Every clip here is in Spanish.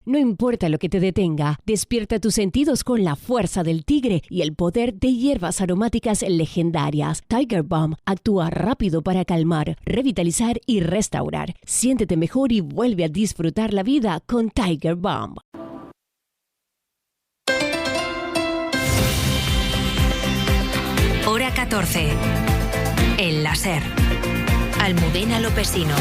No importa lo que te detenga, despierta tus sentidos con la fuerza del tigre y el poder de hierbas aromáticas legendarias. Tiger Balm actúa rápido para calmar, revitalizar y restaurar. Siéntete mejor y vuelve a disfrutar la vida con Tiger Balm. Hora 14. El láser. Almudena Lopesino.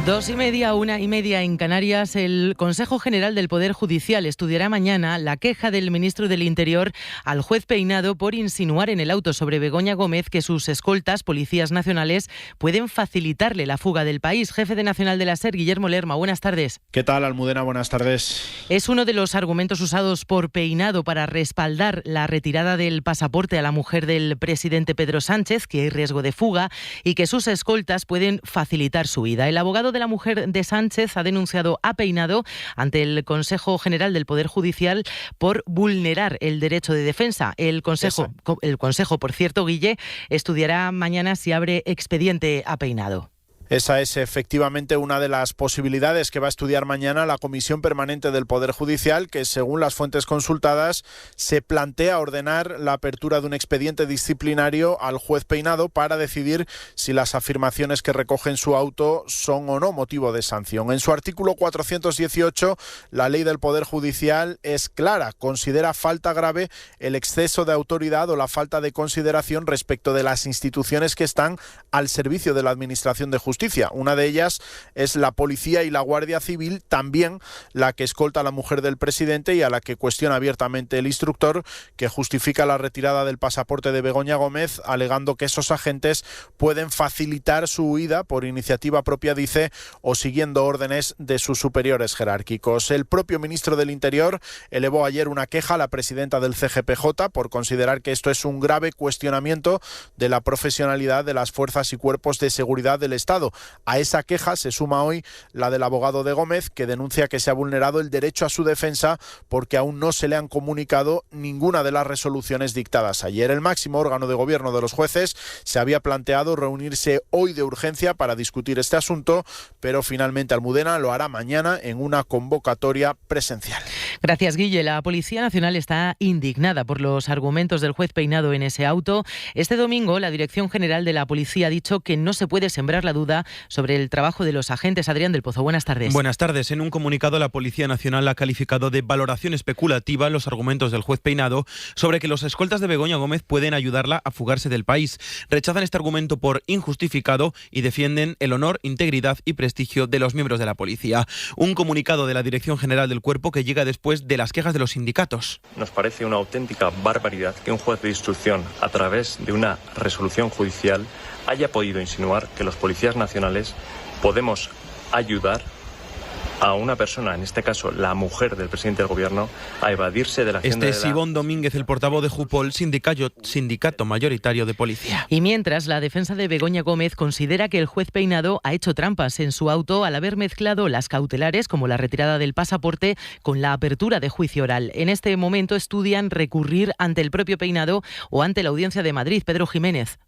2:30, 1:30 en Canarias. El Consejo General del Poder Judicial estudiará mañana la queja del ministro del Interior al juez Peinado por insinuar en el auto sobre Begoña Gómez que sus escoltas, policías nacionales, pueden facilitarle la fuga del país. Jefe de Nacional de la SER, Guillermo Lerma, buenas tardes. ¿Qué tal, Almudena? Buenas tardes. Es uno de los argumentos usados por Peinado para respaldar la retirada del pasaporte a la mujer del presidente Pedro Sánchez, que hay riesgo de fuga y que sus escoltas pueden facilitar su huida. El abogado de la mujer de Sánchez ha denunciado a Peinado ante el Consejo General del Poder Judicial por vulnerar el derecho de defensa. El Consejo, por cierto, Guille, estudiará mañana si abre expediente a Peinado. Esa es efectivamente una de las posibilidades que va a estudiar mañana la Comisión Permanente del Poder Judicial, que según las fuentes consultadas se plantea ordenar la apertura de un expediente disciplinario al juez Peinado para decidir si las afirmaciones que recoge en su auto son o no motivo de sanción. En su artículo 418, la ley del Poder Judicial es clara, considera falta grave el exceso de autoridad o la falta de consideración respecto de las instituciones que están al servicio de la Administración de Justicia. Una de ellas es la Policía y la Guardia Civil, también la que escolta a la mujer del presidente y a la que cuestiona abiertamente el instructor, que justifica la retirada del pasaporte de Begoña Gómez, alegando que esos agentes pueden facilitar su huida por iniciativa propia, dice, o siguiendo órdenes de sus superiores jerárquicos. El propio ministro del Interior elevó ayer una queja a la presidenta del CGPJ por considerar que esto es un grave cuestionamiento de la profesionalidad de las fuerzas y cuerpos de seguridad del Estado. A esa queja se suma hoy la del abogado de Gómez, que denuncia que se ha vulnerado el derecho a su defensa porque aún no se le han comunicado ninguna de las resoluciones dictadas ayer. El máximo órgano de gobierno de los jueces se había planteado reunirse hoy de urgencia para discutir este asunto, pero finalmente Almudena lo hará mañana en una convocatoria presencial. Gracias, Guille. La Policía Nacional está indignada por los argumentos del juez Peinado en ese auto. Este domingo, la Dirección General de la Policía ha dicho que no se puede sembrar la duda sobre el trabajo de los agentes. Adrián del Pozo, buenas tardes. Buenas tardes. En un comunicado, la Policía Nacional ha calificado de valoración especulativa los argumentos del juez Peinado sobre que los escoltas de Begoña Gómez pueden ayudarla a fugarse del país. Rechazan este argumento por injustificado y defienden el honor, integridad y prestigio de los miembros de la policía. Un comunicado de la Dirección General del Cuerpo que llega después de las quejas de los sindicatos. Nos parece una auténtica barbaridad que un juez de instrucción, a través de una resolución judicial, haya podido insinuar que los policías nacionales podemos ayudar a una persona, en este caso la mujer del presidente del gobierno, a evadirse de la hacienda. Este es Ivón Domínguez, el portavoz de Jupol, sindicato mayoritario de policía. Y mientras, la defensa de Begoña Gómez considera que el juez Peinado ha hecho trampas en su auto al haber mezclado las cautelares, como la retirada del pasaporte, con la apertura de juicio oral. En este momento estudian recurrir ante el propio Peinado o ante la Audiencia de Madrid. Pedro Jiménez.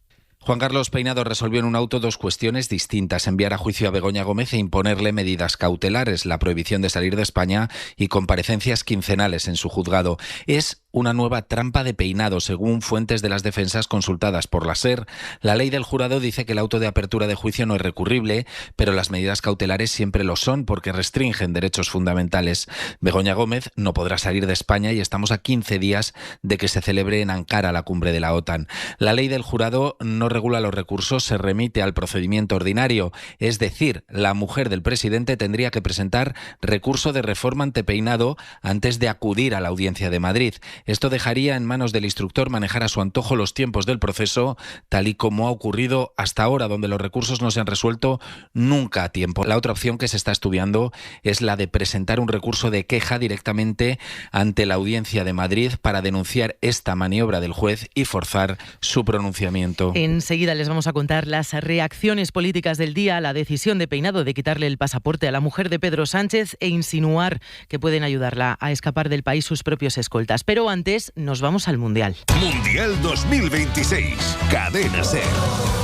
Juan Carlos Peinado resolvió en un auto dos cuestiones distintas: enviar a juicio a Begoña Gómez e imponerle medidas cautelares, la prohibición de salir de España y comparecencias quincenales en su juzgado. Es una nueva trampa de Peinado, según fuentes de las defensas consultadas por la SER. La ley del jurado dice que el auto de apertura de juicio no es recurrible, pero las medidas cautelares siempre lo son porque restringen derechos fundamentales. Begoña Gómez no podrá salir de España y estamos a 15 días de que se celebre en Ankara la cumbre de la OTAN. La ley del jurado no regula los recursos, se remite al procedimiento ordinario, es decir, la mujer del presidente tendría que presentar recurso de reforma ante Peinado antes de acudir a la Audiencia de Madrid. Esto dejaría en manos del instructor manejar a su antojo los tiempos del proceso, tal y como ha ocurrido hasta ahora, donde los recursos no se han resuelto nunca a tiempo. La otra opción que se está estudiando es la de presentar un recurso de queja directamente ante la Audiencia de Madrid para denunciar esta maniobra del juez y forzar su pronunciamiento. Enseguida les vamos a contar las reacciones políticas del día a la decisión de Peinado de quitarle el pasaporte a la mujer de Pedro Sánchez e insinuar que pueden ayudarla a escapar del país sus propios escoltas. Pero pero antes nos vamos al Mundial. Mundial 2026, Cadena SER.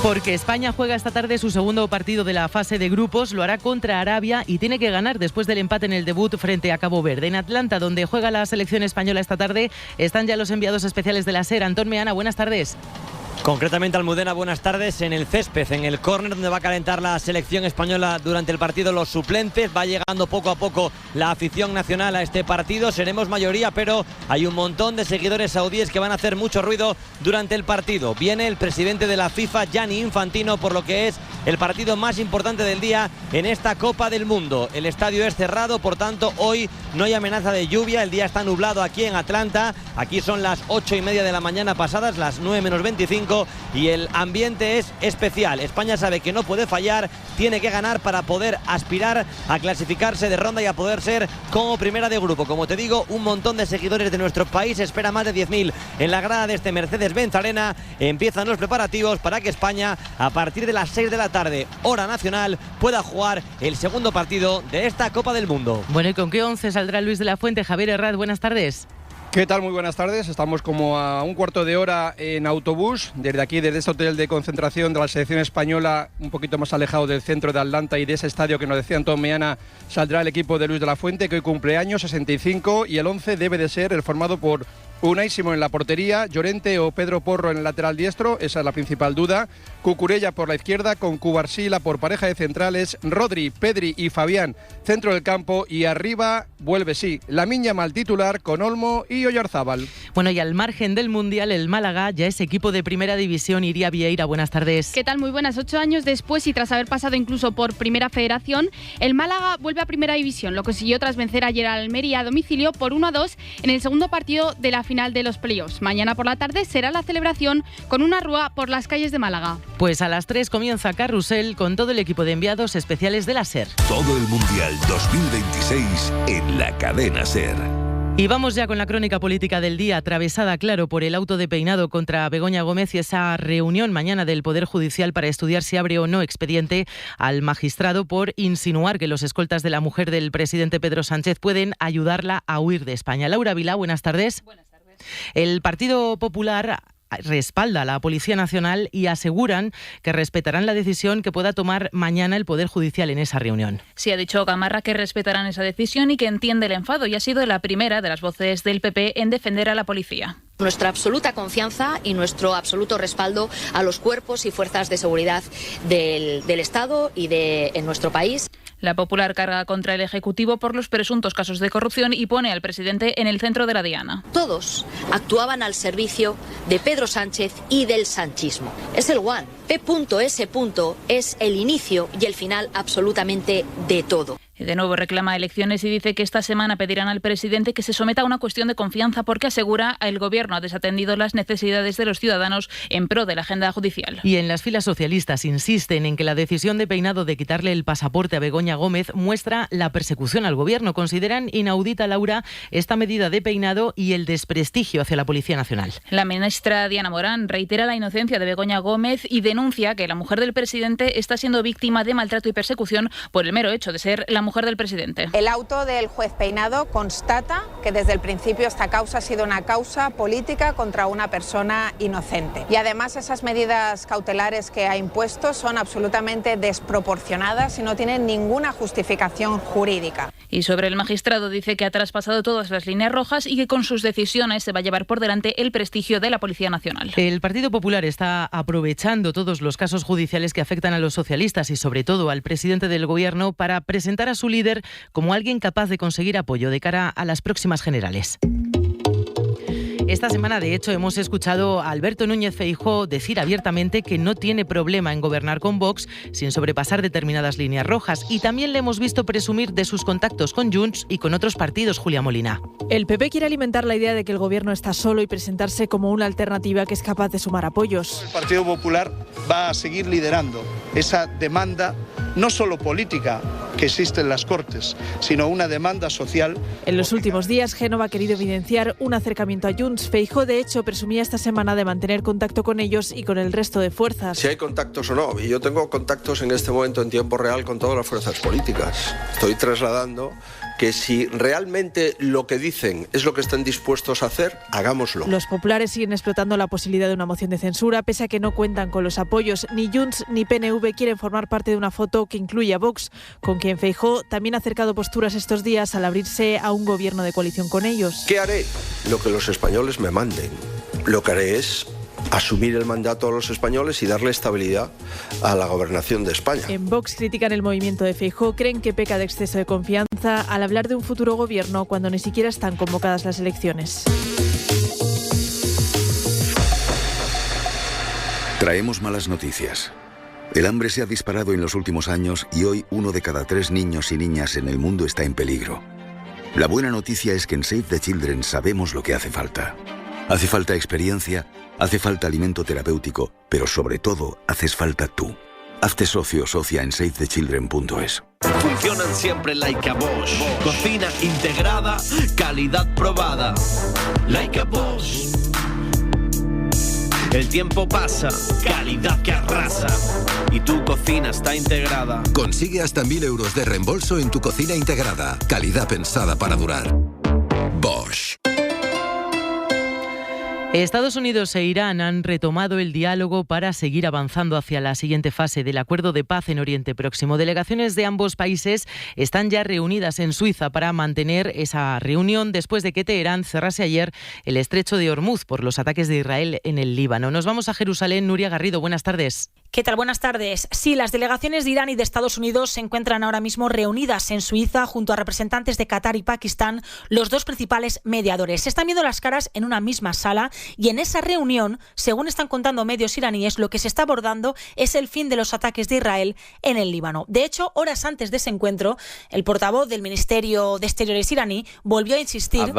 Porque España juega esta tarde su segundo partido de la fase de grupos, lo hará contra Arabia y tiene que ganar después del empate en el debut frente a Cabo Verde. En Atlanta, donde juega la selección española esta tarde, están ya los enviados especiales de la SER. Antón Meana, buenas tardes. Concretamente, Almudena, buenas tardes. En el césped, en el córner donde va a calentar la selección española durante el partido, los suplentes. Va llegando poco a poco la afición nacional a este partido. Seremos mayoría, pero hay un montón de seguidores saudíes que van a hacer mucho ruido durante el partido. Viene el presidente de la FIFA, Gianni Infantino, por lo que es el partido más importante del día en esta Copa del Mundo. El estadio es cerrado, por tanto, hoy no hay amenaza de lluvia. El día está nublado aquí en Atlanta. Aquí son las 8:30 de la mañana pasadas, las 9:25. Y el ambiente es especial. España sabe que no puede fallar, tiene que ganar para poder aspirar a clasificarse de ronda y a poder ser como primera de grupo. Como te digo, un montón de seguidores de nuestro país, espera más de 10.000 en la grada de este Mercedes-Benz Arena. Empiezan los preparativos para que España, a partir de las 6 de la tarde, hora nacional, pueda jugar el segundo partido de esta Copa del Mundo. Bueno, ¿y con qué 11 saldrá Luis de la Fuente? Javier Herrad, buenas tardes. ¿Qué tal? Muy buenas tardes. Estamos como a un cuarto de hora en autobús, desde aquí, desde este hotel de concentración de la selección española, un poquito más alejado del centro de Atlanta y de ese estadio que nos decía Antón Meana, saldrá el equipo de Luis de la Fuente, que hoy cumple años, 65, y el 11 debe de ser el formado por Unai Simón en la portería, Llorente o Pedro Porro en el lateral diestro, esa es la principal duda, Cucurella por la izquierda, con Cubarsí por pareja de centrales, Rodri, Pedri y Fabián centro del campo, y arriba vuelve Lamine Yamal titular con Olmo y Oyarzábal. Bueno, y al margen del Mundial, el Málaga ya es equipo de primera división. Iría Vieira, buenas tardes. ¿Qué tal? Muy buenas. 8 años después y tras haber pasado incluso por Primera Federación, el Málaga vuelve a Primera División. Lo consiguió tras vencer ayer al Almería a domicilio por 1-2 en el segundo partido de la final de los playoffs. Mañana por la tarde será la celebración con una rúa por las calles de Málaga. Pues a las 3 comienza Carrusel con todo el equipo de enviados especiales de la SER. Todo el Mundial 2026 en la Cadena SER. Y vamos ya con la crónica política del día, atravesada, claro, por el auto de Peinado contra Begoña Gómez y esa reunión mañana del Poder Judicial para estudiar si abre o no expediente al magistrado por insinuar que los escoltas de la mujer del presidente Pedro Sánchez pueden ayudarla a huir de España. Laura Vilá, buenas tardes. Buenas tardes. El Partido Popular respalda a la Policía Nacional y aseguran que respetarán la decisión que pueda tomar mañana el Poder Judicial en esa reunión. Sí, ha dicho Gamarra que respetarán esa decisión y que entiende el enfado, y ha sido la primera de las voces del PP en defender a la policía. Nuestra absoluta confianza y nuestro absoluto respaldo a los cuerpos y fuerzas de seguridad del Estado y en nuestro país. La Popular carga contra el Ejecutivo por los presuntos casos de corrupción y pone al presidente en el centro de la diana. Todos actuaban al servicio de Pedro Sánchez y del sanchismo. Es el one. P.S. es el inicio y el final absolutamente de todo. De nuevo reclama elecciones y dice que esta semana pedirán al presidente que se someta a una cuestión de confianza porque asegura el gobierno ha desatendido las necesidades de los ciudadanos en pro de la agenda judicial. Y en las filas socialistas insisten en que la decisión de Peinado de quitarle el pasaporte a Begoña Gómez muestra la persecución al gobierno. Consideran inaudita, Laura, esta medida de Peinado y el desprestigio hacia la Policía Nacional. La ministra Diana Morán reitera la inocencia de Begoña Gómez y denuncia que la mujer del presidente está siendo víctima de maltrato y persecución por el mero hecho de ser la mujer del presidente. El auto del juez Peinado constata que desde el principio esta causa ha sido una causa política contra una persona inocente. Y además esas medidas cautelares que ha impuesto son absolutamente desproporcionadas y no tienen ninguna justificación jurídica. Y sobre el magistrado dice que ha traspasado todas las líneas rojas y que con sus decisiones se va a llevar por delante el prestigio de la Policía Nacional. El Partido Popular está aprovechando todos los casos judiciales que afectan a los socialistas y sobre todo al presidente del gobierno para presentar a su líder como alguien capaz de conseguir apoyo de cara a las próximas generales. Esta semana, de hecho, hemos escuchado a Alberto Núñez Feijóo decir abiertamente que no tiene problema en gobernar con Vox sin sobrepasar determinadas líneas rojas, y también le hemos visto presumir de sus contactos con Junts y con otros partidos. Julia Molina. El PP quiere alimentar la idea de que el gobierno está solo y presentarse como una alternativa que es capaz de sumar apoyos. El Partido Popular va a seguir liderando esa demanda, no solo política que existe en las Cortes, sino una demanda social. En los últimos días, Génova ha querido evidenciar un acercamiento a Junts. Feijóo, de hecho, presumía esta semana de mantener contacto con ellos y con el resto de fuerzas. Si hay contactos o no, y yo tengo contactos en este momento en tiempo real con todas las fuerzas políticas. Estoy trasladando que si realmente lo que dicen es lo que están dispuestos a hacer, hagámoslo. Los populares siguen explotando la posibilidad de una moción de censura, pese a que no cuentan con los apoyos. Ni Junts ni PNV quieren formar parte de una foto que incluye a Vox, con quien Feijóo también ha acercado posturas estos días al abrirse a un gobierno de coalición con ellos. ¿Qué haré? Lo que los españoles me manden. Lo que haré es asumir el mandato a los españoles y darle estabilidad a la gobernación de España. En Vox critican el movimiento de Feijóo, creen que peca de exceso de confianza al hablar de un futuro gobierno cuando ni siquiera están convocadas las elecciones. Traemos malas noticias. El hambre se ha disparado en los últimos años y hoy 1 de cada 3 niños y niñas en el mundo está en peligro. La buena noticia es que en Save the Children sabemos lo que hace falta. Hace falta experiencia, hace falta alimento terapéutico, pero sobre todo haces falta tú. Hazte socio o socia en SaveTheChildren.es. Funcionan siempre like a Bosch. Cocina integrada, calidad probada. Like a Bosch. El tiempo pasa, calidad que arrasa. Y tu cocina está integrada. Consigue hasta 1.000 euros de reembolso en tu cocina integrada. Calidad pensada para durar. Bosch. Estados Unidos e Irán han retomado el diálogo para seguir avanzando hacia la siguiente fase del acuerdo de paz en Oriente Próximo. Delegaciones de ambos países están ya reunidas en Suiza para mantener esa reunión después de que Teherán cerrase ayer el estrecho de Hormuz por los ataques de Israel en el Líbano. Nos vamos a Jerusalén. Nuria Garrido, buenas tardes. ¿Qué tal? Buenas tardes. Sí, las delegaciones de Irán y de Estados Unidos se encuentran ahora mismo reunidas en Suiza junto a representantes de Qatar y Pakistán, los dos principales mediadores. Se están viendo las caras en una misma sala y en esa reunión, según están contando medios iraníes, lo que se está abordando es el fin de los ataques de Israel en el Líbano. De hecho, horas antes de ese encuentro, el portavoz del Ministerio de Exteriores iraní volvió a insistir en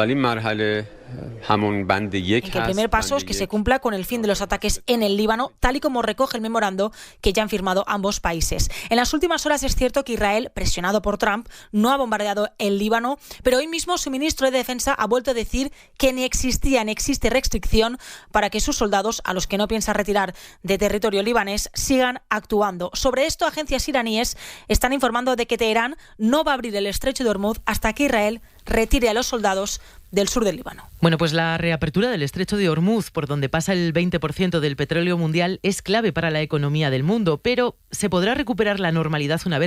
que el primer paso es que se cumpla con el fin de los ataques en el Líbano, tal y como recoge el memorando que ya han firmado ambos países. En las últimas horas es cierto que Israel, presionado por Trump, no ha bombardeado el Líbano, pero hoy mismo su ministro de Defensa ha vuelto a decir que ni existe restricción para que sus soldados, a los que no piensa retirar de territorio libanés, sigan actuando. Sobre esto, agencias iraníes están informando de que Teherán no va a abrir el estrecho de Hormuz hasta que Israel retire a los soldados del sur del Líbano. Bueno, pues la reapertura del estrecho de Hormuz, por donde pasa el 20% del petróleo mundial, es clave para la economía del mundo, pero ¿se podrá recuperar la normalidad una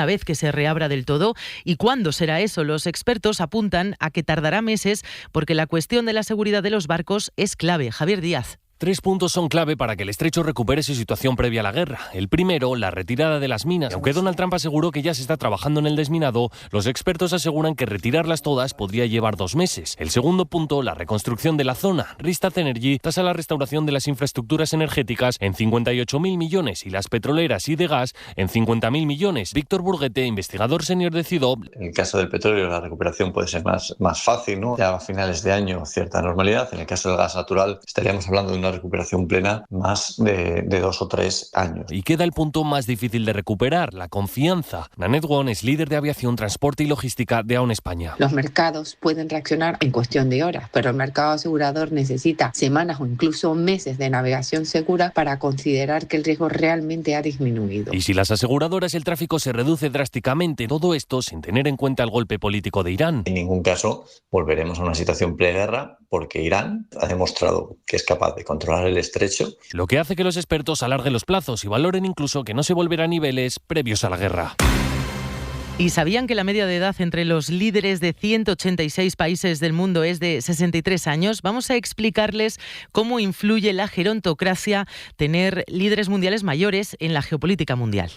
vez que se reabra del todo? ¿Y cuándo será eso? Los expertos apuntan a que tardará meses porque la cuestión de la seguridad de los barcos es clave. Javier Díaz. 3 puntos son clave para que el estrecho recupere su situación previa a la guerra. El primero, la retirada de las minas. Aunque Donald Trump aseguró que ya se está trabajando en el desminado, los expertos aseguran que retirarlas todas podría llevar 2 meses. El segundo punto, la reconstrucción de la zona. Rystad Energy tasa la restauración de las infraestructuras energéticas en 58.000 millones y las petroleras y de gas en 50.000 millones. Víctor Burguete, investigador senior de CIDOB. En el caso del petróleo, la recuperación puede ser más fácil, ¿no? Ya a finales de año, cierta normalidad. En el caso del gas natural, estaríamos hablando de una recuperación plena más de 2 o 3 años. Y queda el punto más difícil de recuperar, la confianza. Nanette Won es líder de aviación, transporte y logística de AON España. Los mercados pueden reaccionar en cuestión de horas, pero el mercado asegurador necesita semanas o incluso meses de navegación segura para considerar que el riesgo realmente ha disminuido. Y si las aseguradoras, el tráfico se reduce drásticamente, todo esto sin tener en cuenta el golpe político de Irán. En ningún caso volveremos a una situación preguerra porque Irán ha demostrado que es capaz de controlar el estrecho. Lo que hace que los expertos alarguen los plazos y valoren incluso que no se volverá a niveles previos a la guerra. ¿Y sabían que la media de edad entre los líderes de 186 países del mundo es de 63 años? Vamos a explicarles cómo influye la gerontocracia tener líderes mundiales mayores en la geopolítica mundial.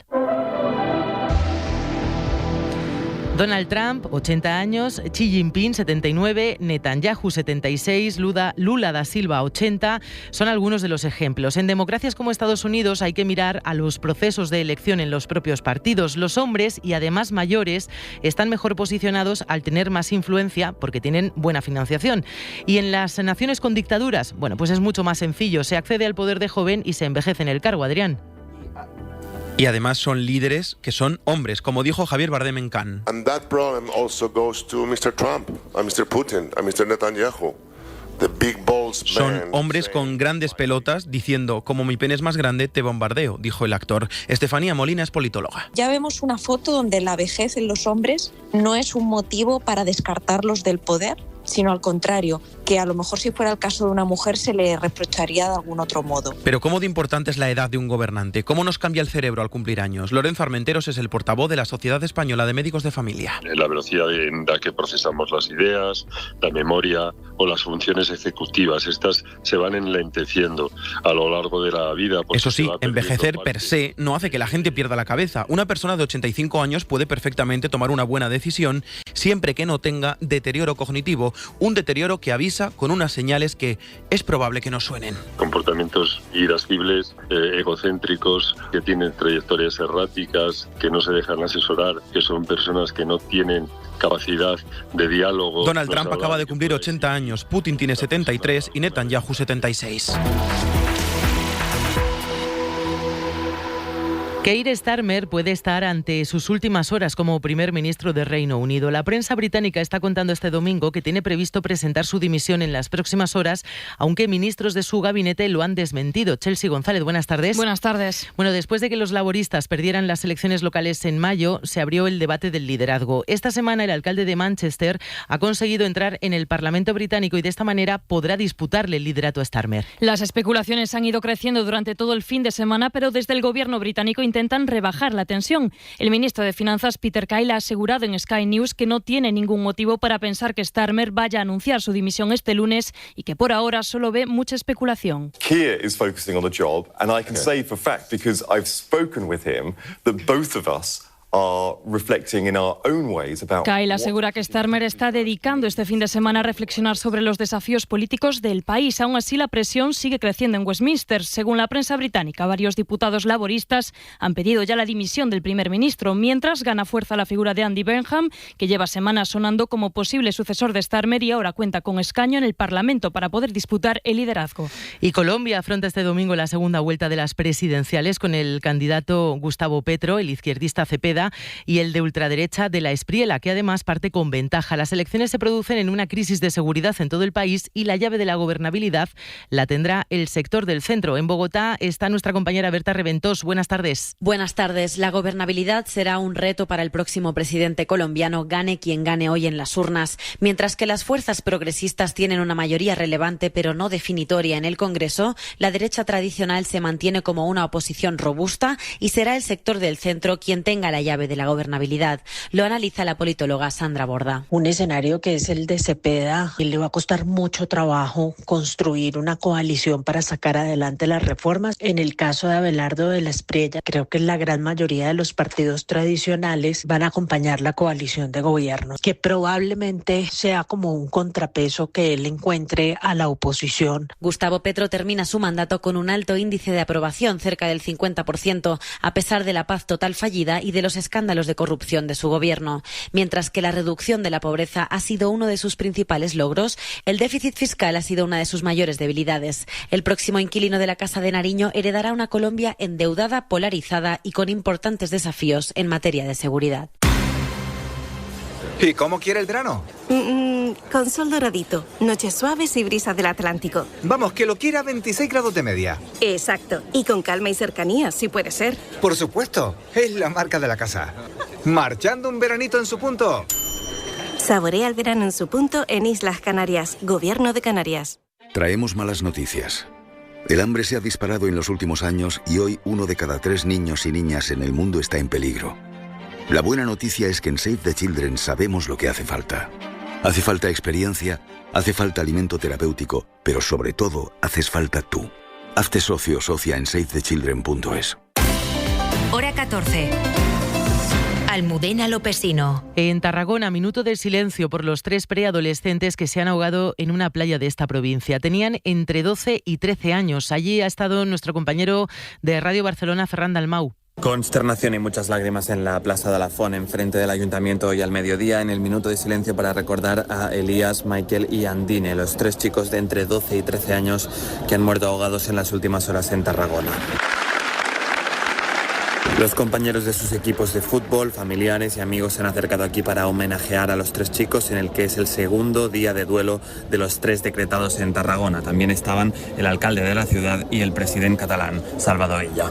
Donald Trump, 80 años, Xi Jinping, 79, Netanyahu, 76, Lula da Silva, 80, son algunos de los ejemplos. En democracias como Estados Unidos hay que mirar a los procesos de elección en los propios partidos. Los hombres, y además mayores, están mejor posicionados al tener más influencia porque tienen buena financiación. Y en las naciones con dictaduras, bueno, pues es mucho más sencillo. Se accede al poder de joven y se envejece en el cargo, Adrián. Y además son líderes que son hombres, como dijo Javier Bardem en Cannes. And that problem also goes to Mr. Trump, and Mr. Putin, and Mr. Netanyahu. Son hombres con grandes pelotas diciendo, como mi pene es más grande, te bombardeo, dijo el actor. Estefanía Molina es politóloga. Ya vemos una foto donde la vejez en los hombres no es un motivo para descartarlos del poder, sino al contrario, que a lo mejor si fuera el caso de una mujer se le reprocharía de algún otro modo. Pero ¿cómo de importante es la edad de un gobernante? ¿Cómo nos cambia el cerebro al cumplir años? Lorenzo Armenteros es el portavoz de la Sociedad Española de Médicos de Familia. La velocidad en la que procesamos las ideas, la memoria o las funciones ejecutivas, estas se van enlenteciendo a lo largo de la vida. Eso sí, envejecer per se no hace que la gente pierda la cabeza. Una persona de 85 años puede perfectamente tomar una buena decisión siempre que no tenga deterioro cognitivo, un deterioro que avisa con unas señales que es probable que no suenen. Comportamientos irascibles, egocéntricos, que tienen trayectorias erráticas, que no se dejan asesorar, que son personas que no tienen capacidad de diálogo. Donald Trump acaba de cumplir 80 años, Putin tiene 73 y Netanyahu 76. Keir Starmer puede estar ante sus últimas horas como primer ministro de Reino Unido. La prensa británica está contando este domingo que tiene previsto presentar su dimisión en las próximas horas, aunque ministros de su gabinete lo han desmentido. Chelsea González, buenas tardes. Buenas tardes. Bueno, después de que los laboristas perdieran las elecciones locales en mayo, se abrió el debate del liderazgo. Esta semana el alcalde de Manchester ha conseguido entrar en el Parlamento británico y de esta manera podrá disputarle el liderato a Starmer. Las especulaciones han ido creciendo durante todo el fin de semana, pero desde el gobierno británico intentan rebajar la tensión. El ministro de Finanzas, Peter Kyle, ha asegurado en Sky News que no tiene ningún motivo para pensar que Starmer vaya a anunciar su dimisión este lunes y que por ahora solo ve mucha especulación. Keir is focusing on the job, and I can say for a fact, because I've spoken with him, that both of us are reflecting in our own ways about. Kyle asegura que Starmer está dedicando este fin de semana a reflexionar sobre los desafíos políticos del país. Aún así, la presión sigue creciendo en Westminster. Según la prensa británica, varios diputados laboristas han pedido ya la dimisión del primer ministro, mientras gana fuerza la figura de Andy Burnham, que lleva semanas sonando como posible sucesor de Starmer y ahora cuenta con escaño en el Parlamento para poder disputar el liderazgo. Y Colombia afronta este domingo la segunda vuelta de las presidenciales con el candidato Gustavo Petro, el izquierdista Cepeda, y el de ultraderecha de la Espriella, que además parte con ventaja. Las elecciones se producen en una crisis de seguridad en todo el país y la llave de la gobernabilidad la tendrá el sector del centro. En Bogotá está nuestra compañera Berta Reventós. Buenas tardes. Buenas tardes. La gobernabilidad será un reto para el próximo presidente colombiano, gane quien gane hoy en las urnas. Mientras que las fuerzas progresistas tienen una mayoría relevante pero no definitoria en el Congreso, la derecha tradicional se mantiene como una oposición robusta y será el sector del centro quien tenga la llave de la gobernabilidad. Lo analiza la politóloga Sandra Borda. Un escenario que es el de Cepeda, y le va a costar mucho trabajo construir una coalición para sacar adelante las reformas. En el caso de Abelardo de la Espriella, creo que la gran mayoría de los partidos tradicionales van a acompañar la coalición de gobierno, que probablemente sea como un contrapeso que él encuentre a la oposición. Gustavo Petro termina su mandato con un alto índice de aprobación, cerca del 50%, a pesar de la paz total fallida y de los escándalos de corrupción de su gobierno. Mientras que la reducción de la pobreza ha sido uno de sus principales logros, el déficit fiscal ha sido una de sus mayores debilidades. El próximo inquilino de la Casa de Nariño heredará una Colombia endeudada, polarizada y con importantes desafíos en materia de seguridad. ¿Y cómo quiere el verano? Con sol doradito, noches suaves y brisas del Atlántico. Vamos, que lo quiera a 26 grados de media. Exacto, y con calma y cercanía, si puede ser. Por supuesto, es la marca de la casa. Marchando un veranito en su punto. Saborea el verano en su punto en Islas Canarias, Gobierno de Canarias. Traemos malas noticias. El hambre se ha disparado en los últimos años y hoy 1 de cada 3 niños y niñas en el mundo está en peligro. La buena noticia es que en Save the Children sabemos lo que hace falta. Hace falta experiencia, hace falta alimento terapéutico, pero sobre todo haces falta tú. Hazte socio o socia en savethechildren.es. Hora 14. Almudena Lopesino. En Tarragona, minuto de silencio por los 3 preadolescentes que se han ahogado en una playa de esta provincia. Tenían entre 12 y 13 años. Allí ha estado nuestro compañero de Radio Barcelona, Ferran Dalmau. Consternación y muchas lágrimas en la Plaza de Alafón, enfrente del Ayuntamiento, hoy al mediodía, en el minuto de silencio para recordar a Elías, Michael y Andine, los 3 chicos de entre 12 y 13 años que han muerto ahogados en las últimas horas en Tarragona. Los compañeros de sus equipos de fútbol, familiares y amigos se han acercado aquí para homenajear a los 3 chicos en el que es el segundo día de duelo de los 3 decretados en Tarragona. También estaban el alcalde de la ciudad y el presidente catalán, Salvador Illa.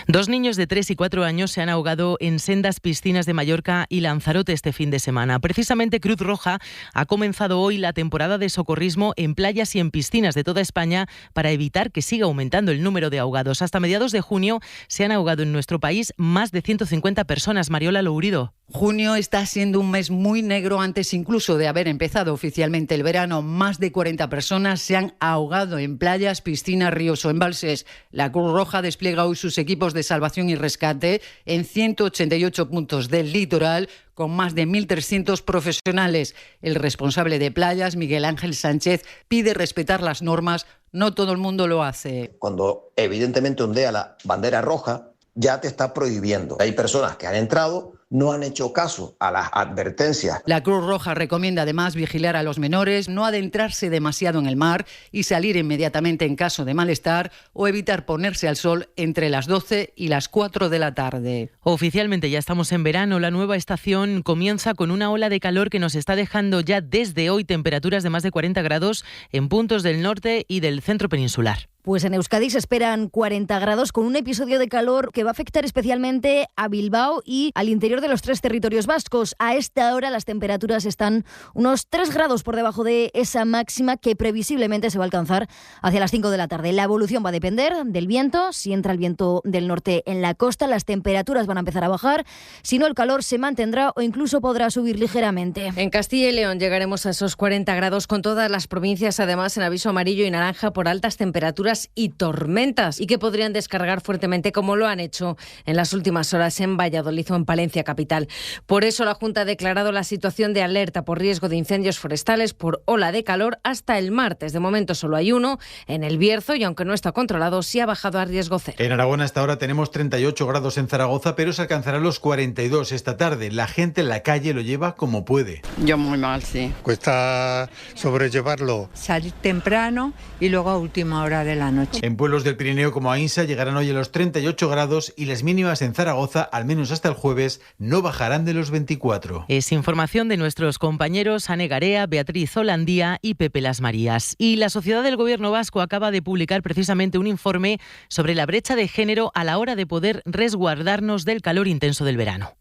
2 niños de 3 y 4 años se han ahogado en sendas piscinas de Mallorca y Lanzarote este fin de semana. Precisamente Cruz Roja ha comenzado hoy la temporada de socorrismo en playas y en piscinas de toda España para evitar que siga aumentando el número de ahogados. Hasta mediados de junio se han ahogado en nuestro país más de 150 personas. Mariola Lourido. Junio está siendo un mes muy negro antes incluso de haber empezado oficialmente el verano. Más de 40 personas se han ahogado en playas, piscinas, ríos o embalses. La Cruz Roja despliega hoy sus equipos de salvación y rescate en 188 puntos del litoral con más de 1.300 profesionales. El responsable de playas, Miguel Ángel Sánchez, pide respetar las normas. No todo el mundo lo hace. Cuando evidentemente ondea la bandera roja, ya te está prohibiendo. Hay personas que han entrado, no han hecho caso a las advertencias. La Cruz Roja recomienda además vigilar a los menores, no adentrarse demasiado en el mar y salir inmediatamente en caso de malestar o evitar ponerse al sol entre las 12 y las 4 de la tarde. Oficialmente ya estamos en verano. La nueva estación comienza con una ola de calor que nos está dejando ya desde hoy temperaturas de más de 40 grados en puntos del norte y del centro peninsular. Pues en Euskadi se esperan 40 grados con un episodio de calor que va a afectar especialmente a Bilbao y al interior de los 3 territorios vascos. A esta hora las temperaturas están unos 3 grados por debajo de esa máxima que previsiblemente se va a alcanzar hacia las 5 de la tarde. La evolución va a depender del viento. Si entra el viento del norte en la costa, las temperaturas van a empezar a bajar. Si no, el calor se mantendrá o incluso podrá subir ligeramente. En Castilla y León llegaremos a esos 40 grados con todas las provincias, además en aviso amarillo y naranja por altas temperaturas y tormentas y que podrían descargar fuertemente como lo han hecho en las últimas horas en Valladolid o en Palencia capital. Por eso la Junta ha declarado la situación de alerta por riesgo de incendios forestales por ola de calor hasta el martes. De momento solo hay uno en el Bierzo y aunque no está controlado sí ha bajado a riesgo cero. En Aragón hasta ahora tenemos 38 grados en Zaragoza, pero se alcanzarán los 42 esta tarde. La gente en la calle lo lleva como puede. Yo muy mal, sí. Cuesta sobrellevarlo. Salir temprano y luego a última hora de la noche. En pueblos del Pirineo como Ainsa llegarán hoy a los 38 grados y las mínimas en Zaragoza, al menos hasta el jueves, no bajarán de los 24. Es información de nuestros compañeros Ane Garea, Beatriz Holandía y Pepe Las Marías. Y la Sociedad del Gobierno Vasco acaba de publicar precisamente un informe sobre la brecha de género a la hora de poder resguardarnos del calor intenso del verano.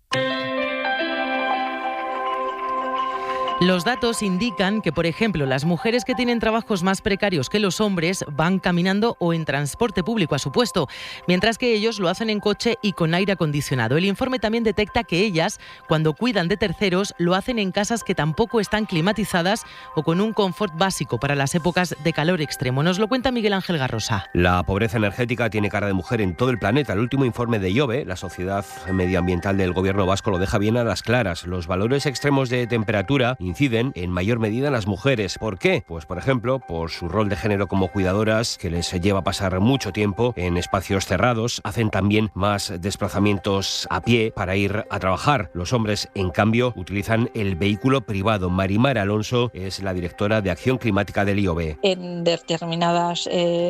Los datos indican que, por ejemplo, las mujeres que tienen trabajos más precarios que los hombres van caminando o en transporte público a su puesto, mientras que ellos lo hacen en coche y con aire acondicionado. El informe también detecta que ellas, cuando cuidan de terceros, lo hacen en casas que tampoco están climatizadas o con un confort básico para las épocas de calor extremo. Nos lo cuenta Miguel Ángel Garrosa. La pobreza energética tiene cara de mujer en todo el planeta. El último informe de IOBE, la Sociedad Medioambiental del Gobierno Vasco, lo deja bien a las claras. Los valores extremos de temperatura inciden en mayor medida en las mujeres. ¿Por qué? Pues, por ejemplo, por su rol de género como cuidadoras, que les lleva a pasar mucho tiempo en espacios cerrados. Hacen también más desplazamientos a pie para ir a trabajar. Los hombres, en cambio, utilizan el vehículo privado. Marimar Alonso es la directora de Acción Climática del IOBE. En determinadas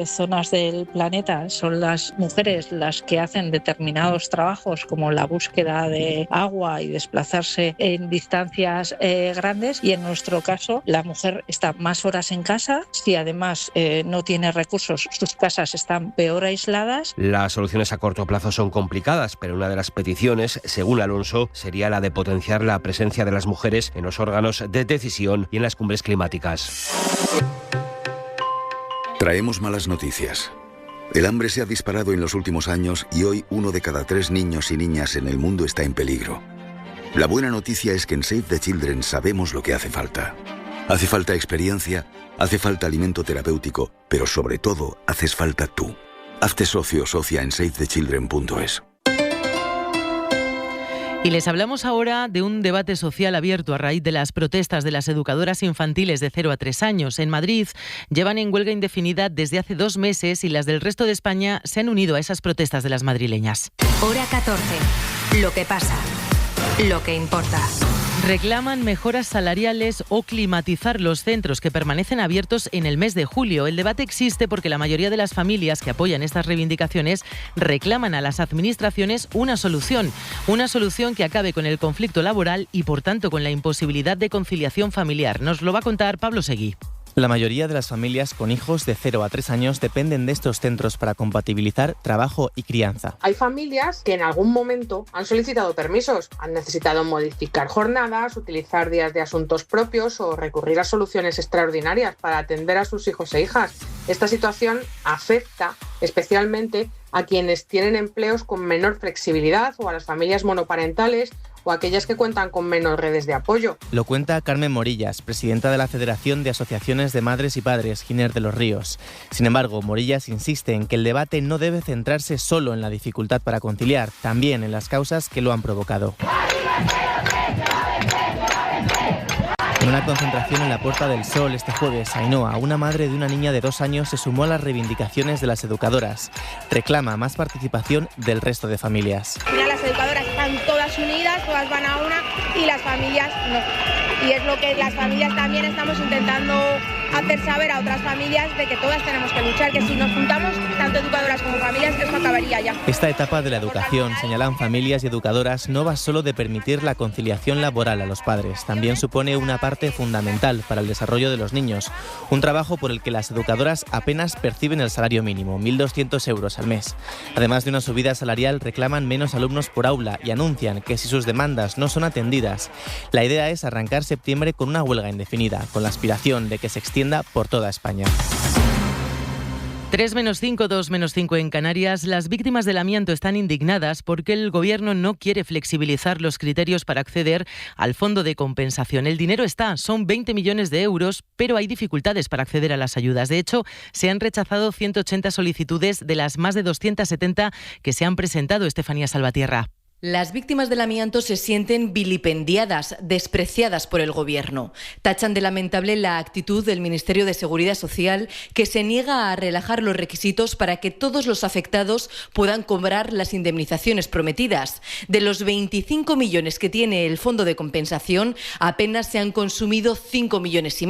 zonas del planeta son las mujeres las que hacen determinados trabajos como la búsqueda de agua y desplazarse en distancias grandes, y en nuestro caso la mujer está más horas en casa. Si además no tiene recursos, sus casas están peor aisladas. Las soluciones a corto plazo son complicadas, pero una de las peticiones, según Alonso, sería la de potenciar la presencia de las mujeres en los órganos de decisión y en las cumbres climáticas. Traemos malas noticias. El hambre se ha disparado en los últimos años y hoy 1 de cada 3 niños y niñas en el mundo está en peligro. La buena noticia es que en Save the Children sabemos lo que hace falta. Hace falta experiencia, hace falta alimento terapéutico, pero sobre todo haces falta tú. Hazte socio o socia en savethechildren.es. Y les hablamos ahora de un debate social abierto a raíz de las protestas de las educadoras infantiles de 0 a 3 años. En Madrid llevan en huelga indefinida desde hace 2 meses y las del resto de España se han unido a esas protestas de las madrileñas. Hora 14. Lo que pasa. Lo que importa. Reclaman mejoras salariales o climatizar los centros que permanecen abiertos en el mes de julio. El debate existe porque la mayoría de las familias que apoyan estas reivindicaciones reclaman a las administraciones una solución que acabe con el conflicto laboral y, por tanto, con la imposibilidad de conciliación familiar. Nos lo va a contar Pablo Seguí. La mayoría de las familias con hijos de 0 a 3 años dependen de estos centros para compatibilizar trabajo y crianza. Hay familias que en algún momento han solicitado permisos, han necesitado modificar jornadas, utilizar días de asuntos propios o recurrir a soluciones extraordinarias para atender a sus hijos e hijas. Esta situación afecta especialmente a quienes tienen empleos con menor flexibilidad o a las familias monoparentales o aquellas que cuentan con menos redes de apoyo. Lo cuenta Carmen Morillas, presidenta de la Federación de Asociaciones de Madres y Padres, Giner de los Ríos. Sin embargo, Morillas insiste en que el debate no debe centrarse solo en la dificultad para conciliar, también en las causas que lo han provocado. En una concentración en la Puerta del Sol este jueves, Ainhoa, una madre de una niña de 2 años, se sumó a las reivindicaciones de las educadoras. Reclama más participación del resto de familias. Al final las educadoras están todas unidas, todas van a una y las familias no. Y es lo que las familias también estamos intentando hacer saber a otras familias de que todas tenemos que luchar, que si nos juntamos, tanto educadoras como familias, esto acabaría ya. Esta etapa de la educación, señalan familias y educadoras, no va solo de permitir la conciliación laboral a los padres, también supone una parte fundamental para el desarrollo de los niños, un trabajo por el que las educadoras apenas perciben el salario mínimo, 1.200 euros al mes. Además de una subida salarial, reclaman menos alumnos por aula y anuncian que si sus demandas no son atendidas, la idea es arrancar septiembre con una huelga indefinida, con la aspiración de que se extienda por toda España. 3-5, 2-5 en Canarias. Las víctimas del amianto están indignadas porque el Gobierno no quiere flexibilizar los criterios para acceder al fondo de compensación. El dinero está, son 20 millones de euros, pero hay dificultades para acceder a las ayudas. De hecho, se han rechazado 180 solicitudes de las más de 270 que se han presentado. Estefanía Salvatierra. Las víctimas del amianto se sienten vilipendiadas, despreciadas por el Gobierno. Tachan de lamentable la actitud del Ministerio de Seguridad Social, que se niega a relajar los requisitos para que todos los afectados puedan cobrar las indemnizaciones prometidas. De los 25 millones que tiene el fondo de compensación, apenas se han consumido 5,5 millones.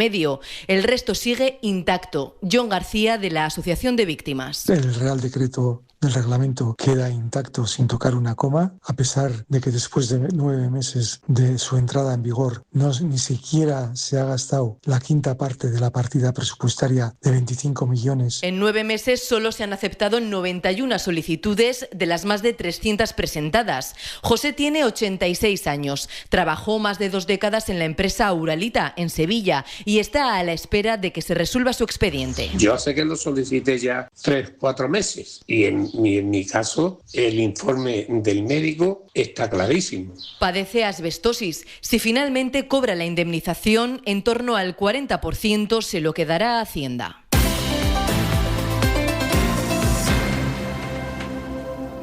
El resto sigue intacto. John García, de la Asociación de Víctimas. El Real Decreto del reglamento queda intacto sin tocar una coma, a pesar de que después de 9 meses de su entrada en vigor ni siquiera se ha gastado la quinta parte de la partida presupuestaria de 25 millones. En 9 meses solo se han aceptado 91 solicitudes de las más de 300 presentadas. José tiene 86 años, trabajó más de 2 décadas en la empresa Uralita, en Sevilla, y está a la espera de que se resuelva su expediente. Yo sé que lo solicité ya 3-4 meses y en mi caso el informe del médico está clarísimo. Padece asbestosis. Si finalmente cobra la indemnización, en torno al 40% se lo quedará a Hacienda.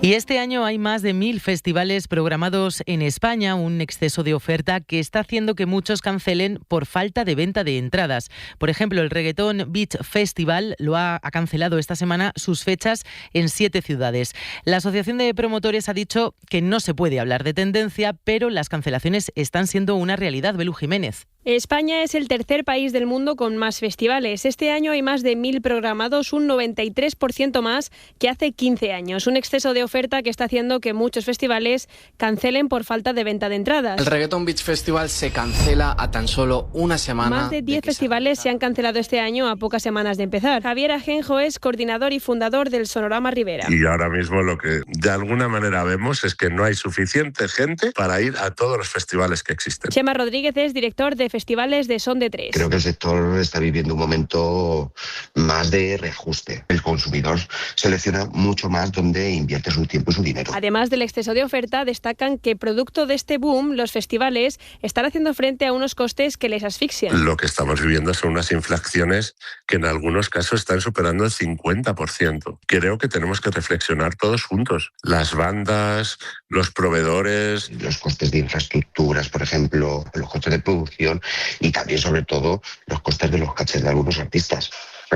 Y este año hay más de 1.000 festivales programados en España, un exceso de oferta que está haciendo que muchos cancelen por falta de venta de entradas. Por ejemplo, el Reggaeton Beach Festival ha cancelado esta semana sus fechas en 7 ciudades. La Asociación de Promotores ha dicho que no se puede hablar de tendencia, pero las cancelaciones están siendo una realidad. Belú Jiménez. España es el tercer país del mundo con más festivales. Este año hay más de 1.000 programados, un 93% más que hace 15 años. Un exceso de oferta que está haciendo que muchos festivales cancelen por falta de venta de entradas. El Reggaeton Beach Festival se cancela a tan solo una semana. Más de 10 festivales se han cancelado este año a pocas semanas de empezar. Javier Ajenjo es coordinador y fundador del Sonorama Ribera. Y ahora mismo lo que de alguna manera vemos es que no hay suficiente gente para ir a todos los festivales que existen. Chema Rodríguez es director de festivales de Son de Tres. Creo que el sector está viviendo un momento más de reajuste. El consumidor selecciona mucho más dónde invierte su tiempo y su dinero. Además del exceso de oferta, destacan que producto de este boom, los festivales están haciendo frente a unos costes que les asfixian. Lo que estamos viviendo son unas inflaciones que en algunos casos están superando el 50%. Creo que tenemos que reflexionar todos juntos. Las bandas, los proveedores... Los costes de infraestructuras, por ejemplo, los costes de producción y también, sobre todo, los costes de los cachés de algunos artistas.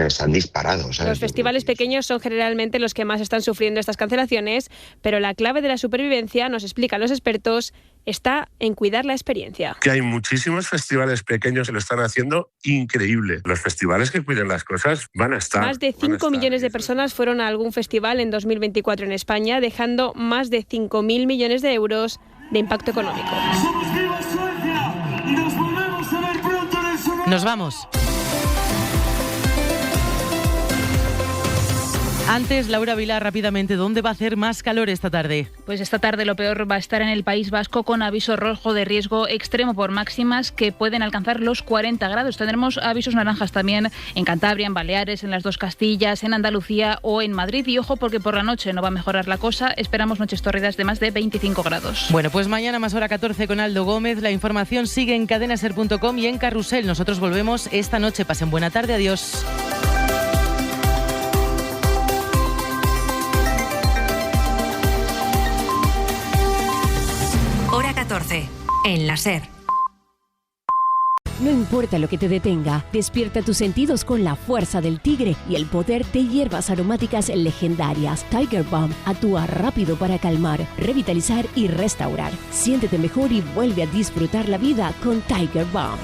se han disparado, ¿sabes? Los festivales pequeños son generalmente los que más están sufriendo estas cancelaciones, pero la clave de la supervivencia, nos explican los expertos, está en cuidar la experiencia. Que hay muchísimos festivales pequeños que lo están haciendo increíble. Los festivales que cuiden las cosas van a estar. Más de 5 millones de personas fueron a algún festival en 2024 en España, dejando más de 5.000 millones de euros de impacto económico. Nos vamos. Antes, Laura Vilá, rápidamente, ¿dónde va a hacer más calor esta tarde? Pues esta tarde lo peor va a estar en el País Vasco con aviso rojo de riesgo extremo por máximas que pueden alcanzar los 40 grados. Tendremos avisos naranjas también en Cantabria, en Baleares, en las dos Castillas, en Andalucía o en Madrid. Y ojo, porque por la noche no va a mejorar la cosa. Esperamos noches tórridas de más de 25 grados. Bueno, pues mañana más hora 14 con Aldo Gómez. La información sigue en cadenaser.com y en Carrusel. Nosotros volvemos esta noche. Pasen buena tarde. Adiós. Hora 14, en la SER. No importa lo que te detenga, despierta tus sentidos con la fuerza del tigre y el poder de hierbas aromáticas legendarias. Tiger Balm actúa rápido para calmar, revitalizar y restaurar. Siéntete mejor y vuelve a disfrutar la vida con Tiger Balm.